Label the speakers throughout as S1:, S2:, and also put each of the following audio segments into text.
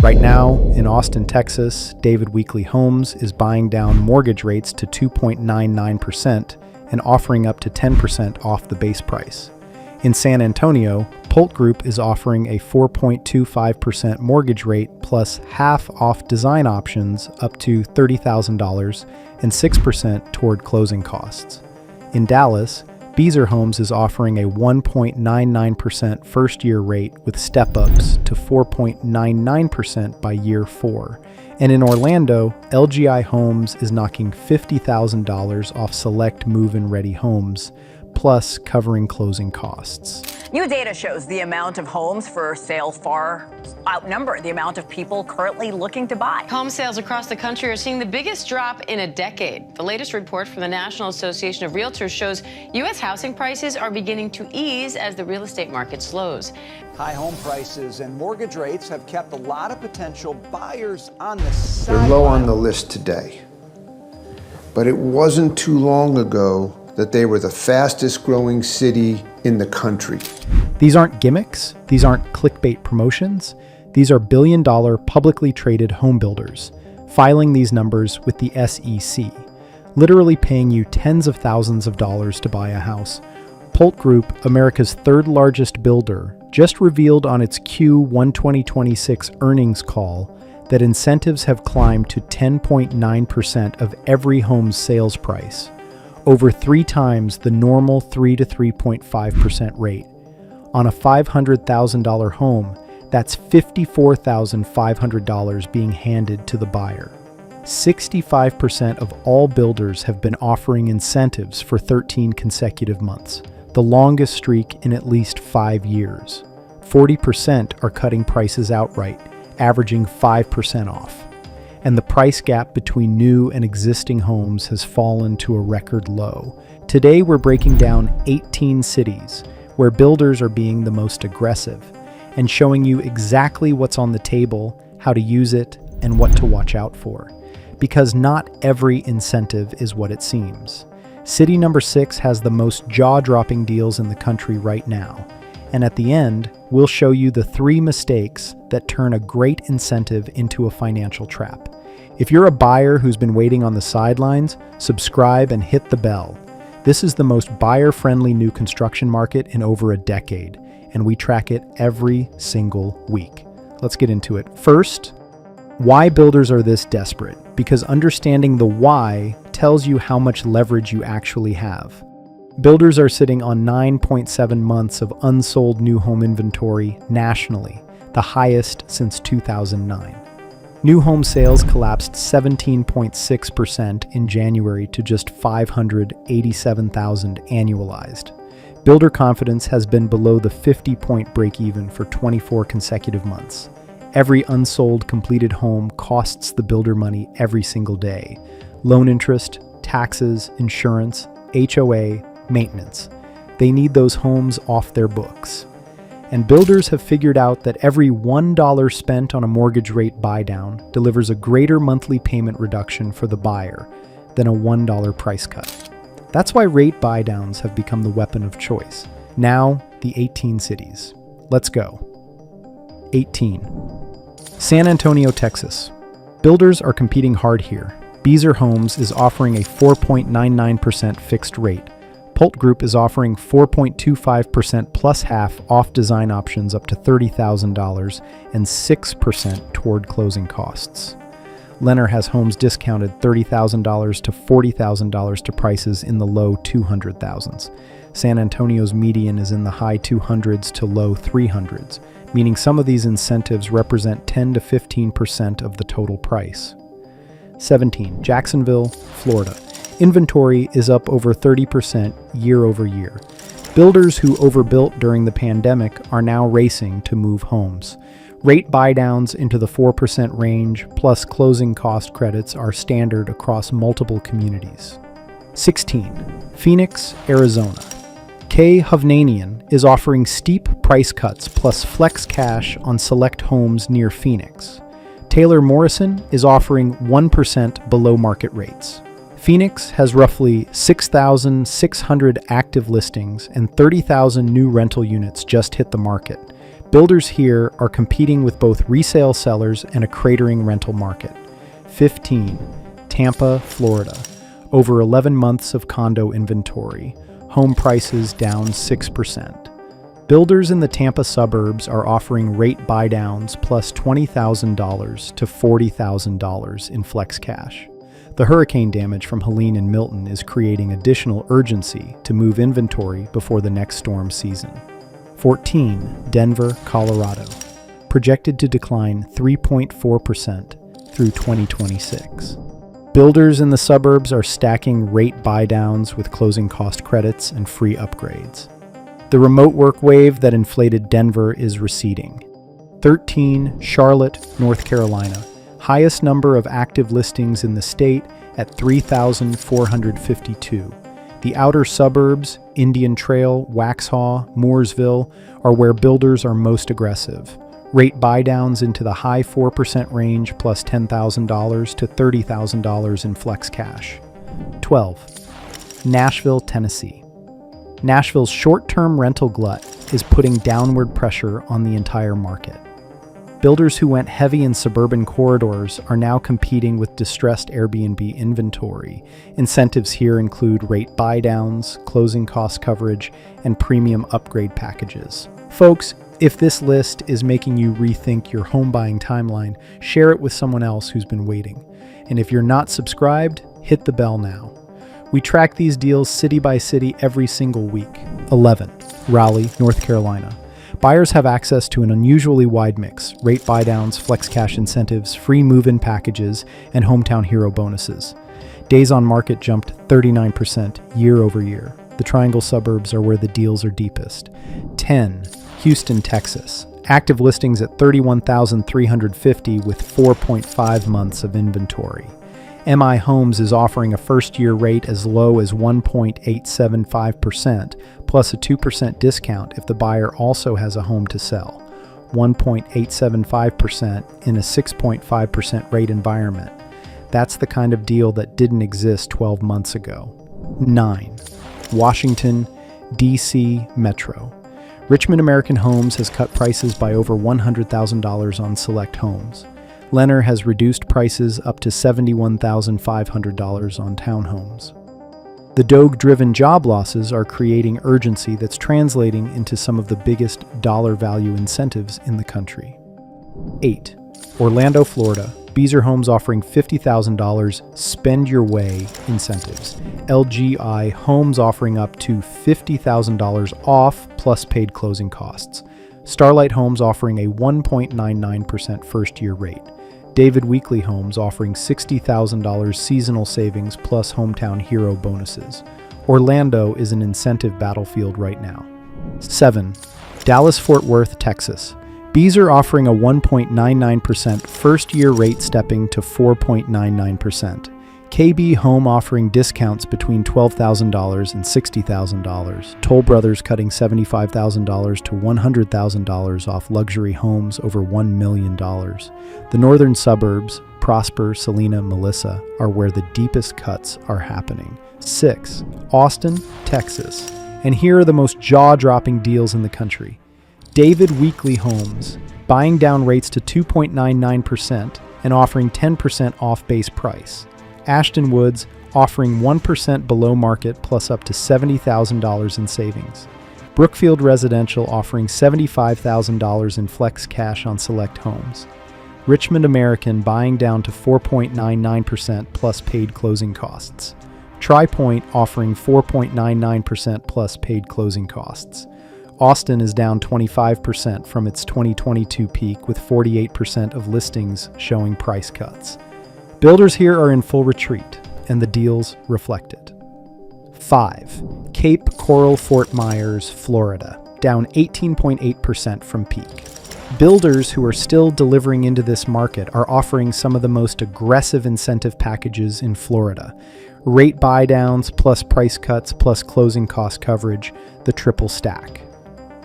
S1: Right now, in Austin, Texas, David Weekley Homes is buying down mortgage rates to 2.99% and offering up to 10% off the base price. In San Antonio, Polt Group is offering a 4.25% mortgage rate plus half off design options up to $30,000 and 6% toward closing costs. In Dallas, Beazer Homes is offering a 1.99% first-year rate with step-ups to 4.99% by year 4. And in Orlando, LGI Homes is knocking $50,000 off select move-in ready homes, plus covering closing costs.
S2: New data shows the amount of homes for sale far outnumber the amount of people currently looking to buy.
S3: Home sales across the country are seeing the biggest drop in a decade. The latest report from the National Association of Realtors shows U.S. housing prices are beginning to ease as the real estate market slows.
S4: High home prices and mortgage rates have kept a lot of potential buyers on the sideline.
S5: They're low on the list today, but it wasn't too long ago that they were the fastest growing city in the country.
S1: These aren't gimmicks, these aren't clickbait promotions, these are billion-dollar publicly traded home builders, filing these numbers with the SEC, literally paying you tens of thousands of dollars to buy a house. Polt Group, America's third largest builder, just revealed on its Q1 2026 earnings call that incentives have climbed to 10.9% of every home's sales price, over 3 times the normal 3 to 3.5% rate. On a $500,000 home, that's $54,500 being handed to the buyer. 65% of all builders have been offering incentives for 13 consecutive months, the longest streak in at least 5 years. 40% are cutting prices outright, averaging 5% off. And the price gap between new and existing homes has fallen to a record low. Today we're breaking down 18 cities where builders are being the most aggressive and showing you exactly what's on the table, how to use it, and what to watch out for. Because not every incentive is what it seems. City number 6 has the most jaw-dropping deals in the country right now. And at the end, we'll show you the 3 mistakes that turn a great incentive into a financial trap. If you're a buyer who's been waiting on the sidelines, subscribe and hit the bell. This is the most buyer-friendly new construction market in over a decade, and we track it every single week. Let's get into it. First, why builders are this desperate? Because understanding the why tells you how much leverage you actually have. Builders are sitting on 9.7 months of unsold new home inventory nationally, the highest since 2009. New home sales collapsed 17.6% in January to just 587,000 annualized. Builder confidence has been below the 50-point break-even for 24 consecutive months. Every unsold completed home costs the builder money every single day. Loan interest, taxes, insurance, HOA, maintenance. They need those homes off their books. And builders have figured out that every $1 spent on a mortgage rate buydown delivers a greater monthly payment reduction for the buyer than a $1 price cut. That's why rate buydowns have become the weapon of choice. Now, the 18 cities. Let's go. 18. San Antonio, Texas. Builders are competing hard here. Beazer Homes is offering a 4.99% fixed rate. Polt Group is offering 4.25% plus half off design options up to $30,000 and 6% toward closing costs. Lennar has homes discounted $30,000 to $40,000 to prices in the low 200,000s. San Antonio's median is in the high 200s to low 300s, meaning some of these incentives represent 10 to 15% of the total price. 17. Jacksonville, Florida. Inventory is up over 30% year over year. Builders who overbuilt during the pandemic are now racing to move homes. Rate buydowns into the 4% range plus closing cost credits are standard across multiple communities. 16. Phoenix, Arizona. Kay Hovnanian is offering steep price cuts plus flex cash on select homes near Phoenix. Taylor Morrison is offering 1% below market rates. Phoenix has roughly 6,600 active listings and 30,000 new rental units just hit the market. Builders here are competing with both resale sellers and a cratering rental market. 15. Tampa, Florida. Over 11 months of condo inventory. Home prices down 6%. Builders in the Tampa suburbs are offering rate buydowns plus $20,000 to $40,000 in flex cash. The hurricane damage from Helene and Milton is creating additional urgency to move inventory before the next storm season. 14. Denver, Colorado. Projected to decline 3.4% through 2026. Builders in the suburbs are stacking rate buydowns with closing cost credits and free upgrades. The remote work wave that inflated Denver is receding. 13. Charlotte, North Carolina. Highest number of active listings in the state at 3,452. The outer suburbs, Indian Trail, Waxhaw, Mooresville, are where builders are most aggressive. Rate buydowns into the high 4% range plus $10,000 to $30,000 in flex cash. 12. Nashville, Tennessee. Nashville's short-term rental glut is putting downward pressure on the entire market. Builders who went heavy in suburban corridors are now competing with distressed Airbnb inventory. Incentives here include rate buydowns, closing cost coverage, and premium upgrade packages. Folks, if this list is making you rethink your home buying timeline, share it with someone else who's been waiting. And if you're not subscribed, hit the bell now. We track these deals city by city every single week. 11. Raleigh, North Carolina. Buyers have access to an unusually wide mix: rate buydowns, flex cash incentives, free move-in packages, and hometown hero bonuses. Days on market jumped 39% year over year. The Triangle suburbs are where the deals are deepest. 10. Houston, Texas. Active listings at 31,350 with 4.5 months of inventory. MI Homes is offering a first-year rate as low as 1.875%, plus a 2% discount if the buyer also has a home to sell. 1.875% in a 6.5% rate environment. That's the kind of deal that didn't exist 12 months ago. 9. Washington, D.C. Metro. Richmond American Homes has cut prices by over $100,000 on select homes. Lennar has reduced prices up to $71,500 on townhomes. The Doge-driven job losses are creating urgency that's translating into some of the biggest dollar value incentives in the country. 8. Orlando, Florida. Beazer Homes offering $50,000 spend your way incentives. LGI Homes offering up to $50,000 off plus paid closing costs. Starlight Homes offering a 1.99% first-year rate. David Weekley Homes offering $60,000 seasonal savings plus hometown hero bonuses. Orlando is an incentive battlefield right now. 7. Dallas-Fort Worth, Texas. Beazer offering a 1.99% first-year rate stepping to 4.99%. KB Home offering discounts between $12,000 and $60,000. Toll Brothers cutting $75,000 to $100,000 off luxury homes over $1 million. The northern suburbs, Prosper, Salina, Melissa, are where the deepest cuts are happening. 6. Austin, Texas. And here are the most jaw-dropping deals in the country. David Weekley Homes, buying down rates to 2.99% and offering 10% off base price. Ashton Woods offering 1% below market plus up to $70,000 in savings. Brookfield Residential offering $75,000 in flex cash on select homes. Richmond American buying down to 4.99% plus paid closing costs. TriPoint offering 4.99% plus paid closing costs. Austin is down 25% from its 2022 peak with 48% of listings showing price cuts. Builders here are in full retreat, and the deals reflect it. 5. Cape Coral, Fort Myers, Florida, down 18.8% from peak. Builders who are still delivering into this market are offering some of the most aggressive incentive packages in Florida. Rate buydowns plus price cuts plus closing cost coverage, the triple stack.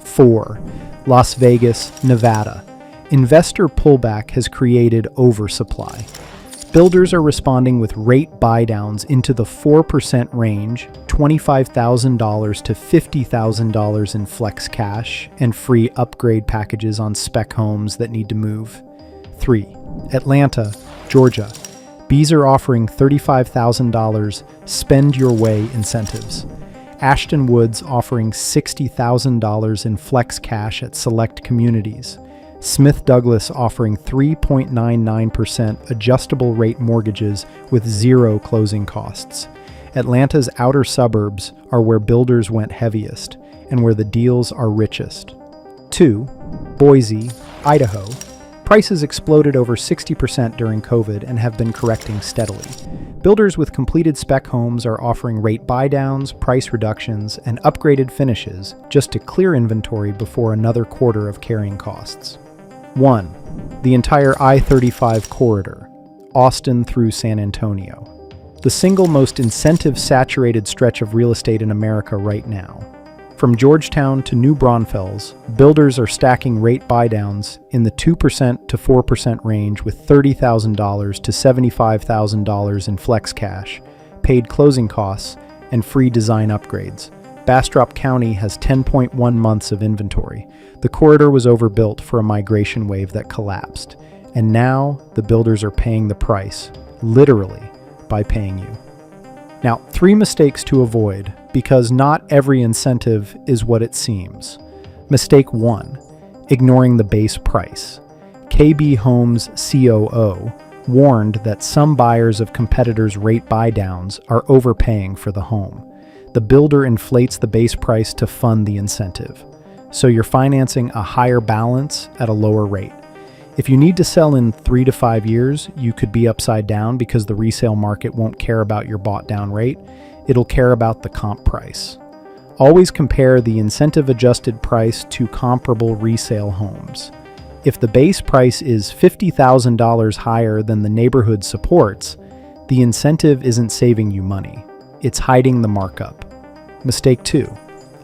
S1: 4. Las Vegas, Nevada. Investor pullback has created oversupply. Builders are responding with rate buydowns into the 4% range, $25,000 to $50,000 in flex cash, and free upgrade packages on spec homes that need to move. 3. Atlanta, Georgia. Bees are offering $35,000 spend your way incentives. Ashton Woods offering $60,000 in flex cash at select communities. Smith Douglas offering 3.99% adjustable rate mortgages with zero closing costs. Atlanta's outer suburbs are where builders went heaviest and where the deals are richest. 2. Boise, Idaho. Prices exploded over 60% during COVID and have been correcting steadily. Builders with completed spec homes are offering rate buydowns, price reductions, and upgraded finishes just to clear inventory before another quarter of carrying costs. 1. The entire I-35 corridor, Austin through San Antonio. The single most incentive-saturated stretch of real estate in America right now. From Georgetown to New Braunfels, builders are stacking rate buydowns in the 2% to 4% range with $30,000 to $75,000 in flex cash, paid closing costs, and free design upgrades. Bastrop County has 10.1 months of inventory. The corridor was overbuilt for a migration wave that collapsed, and now the builders are paying the price, literally, by paying you. Now, 3 mistakes to avoid, because not every incentive is what it seems. Mistake 1, ignoring the base price. KB Homes COO warned that some buyers of competitors' rate buydowns are overpaying for the home. The builder inflates the base price to fund the incentive, so you're financing a higher balance at a lower rate. If you need to sell in 3 to 5 years, you could be upside down because the resale market won't care about your bought down rate. It'll care about the comp price. Always compare the incentive-adjusted price to comparable resale homes. If the base price is $50,000 higher than the neighborhood supports, the incentive isn't saving you money. It's hiding the markup. Mistake 2,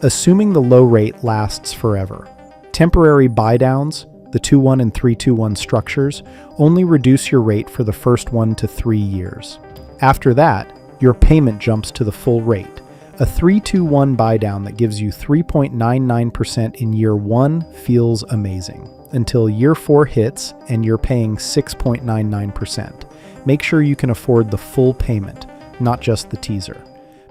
S1: assuming the low rate lasts forever. Temporary buydowns, the 2-1 and 3-2-1 structures, only reduce your rate for the first 1 to 3 years. After that, your payment jumps to the full rate. A 3-2-1 buydown that gives you 3.99% in year 1 feels amazing, until year 4 hits and you're paying 6.99%. Make sure you can afford the full payment, not just the teaser.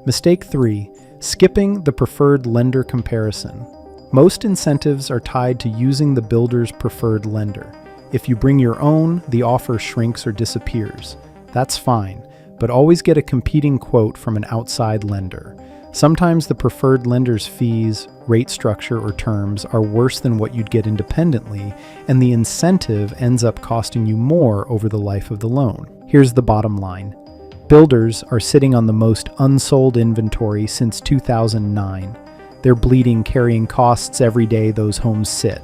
S1: Mistake 3, skipping the preferred lender comparison. Most incentives are tied to using the builder's preferred lender. If you bring your own, the offer shrinks or disappears. That's fine, but always get a competing quote from an outside lender. Sometimes the preferred lender's fees, rate structure, or terms are worse than what you'd get independently, and the incentive ends up costing you more over the life of the loan. Here's the bottom line. Builders are sitting on the most unsold inventory since 2009. They're bleeding carrying costs every day those homes sit,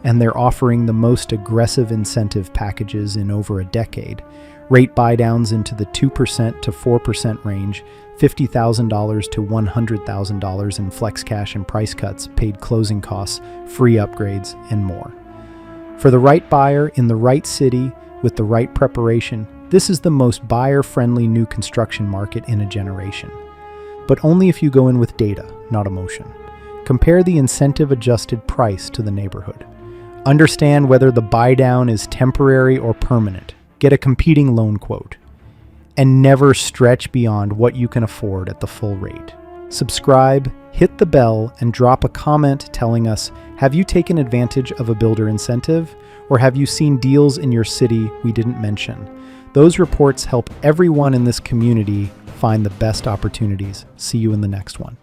S1: and they're offering the most aggressive incentive packages in over a decade. Rate buydowns into the 2% to 4% range, $50,000 to $100,000 in flex cash and price cuts, paid closing costs, free upgrades, and more. For the right buyer in the right city with the right preparation, this is the most buyer-friendly new construction market in a generation. But only if you go in with data, not emotion. Compare the incentive-adjusted price to the neighborhood. Understand whether the buydown is temporary or permanent. Get a competing loan quote. And never stretch beyond what you can afford at the full rate. Subscribe, hit the bell, and drop a comment telling us, have you taken advantage of a builder incentive? Or have you seen deals in your city we didn't mention? Those reports help everyone in this community find the best opportunities. See you in the next one.